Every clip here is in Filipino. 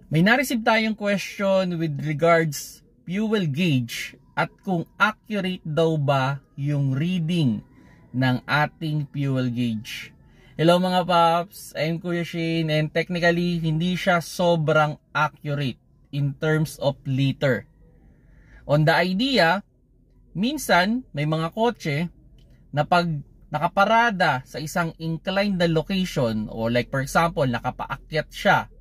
May na-receive tayong question with regards fuel gauge at kung accurate daw ba yung reading ng ating fuel gauge. Hello mga paps, I'm Kuya Shane, and technically hindi siya sobrang accurate in terms of liter. On the idea, minsan may mga kotse na pag nakaparada sa isang inclined na location, o like for example nakapaakyat siya,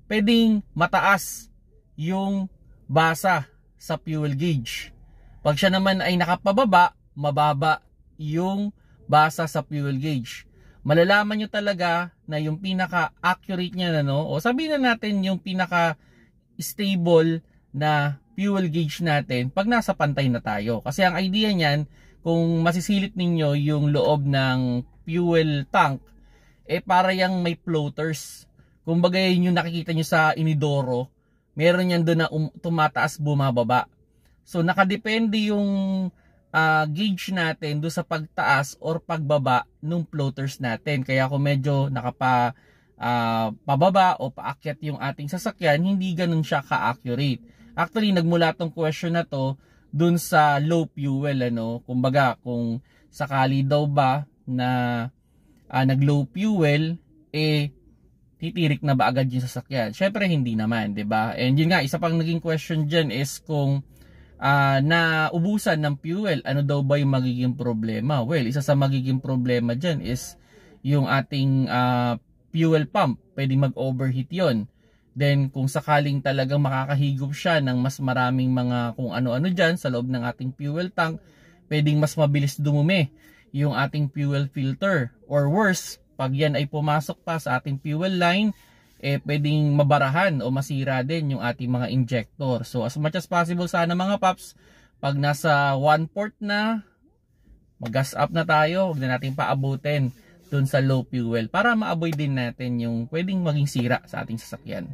pwedeng mataas yung basa sa fuel gauge. Pag siya naman ay nakapababa, mababa yung basa sa fuel gauge. Malalaman nyo talaga na yung pinaka-accurate niya o sabihin na natin yung pinaka-stable na fuel gauge natin pag nasa pantay na tayo. Kasi ang idea niyan, kung masisilip ninyo yung loob ng fuel tank, para yang may floaters. Kung bagay yung nakikita nyo sa inidoro, meron yan doon na tumataas, bumababa. So nakadepende yung gauge natin doon sa pagtaas or pagbaba ng floaters natin. Kaya kung medyo pababa o paakyat yung ating sasakyan, hindi ganun siya ka-accurate. Actually, nagmula tong question na to doon sa low fuel. Kumbaga, kung sakali daw ba na nag-low fuel, titirik na ba agad yung sasakyan? Syempre hindi naman, 'di ba? And yun nga, isa pang naging question diyan is kung naubusan ng fuel, ano daw ba yung magiging problema? Well, isa sa magiging problema diyan is yung ating fuel pump, pwedeng mag-overheat 'yon. Then kung sakaling talagang makakahigop siya ng mas maraming mga kung ano-ano diyan sa loob ng ating fuel tank, pwedeng mas mabilis dumumi yung ating fuel filter, or worse, pag yan ay pumasok pa sa ating fuel line, pwedeng mabarahan o masira din yung ating mga injector. So as much as possible sana mga paps, pag nasa 1/4 na, mag-gas up na tayo, huwag na natin paabutin dun sa low fuel para ma-avoid din natin yung pwedeng maging sira sa ating sasakyan.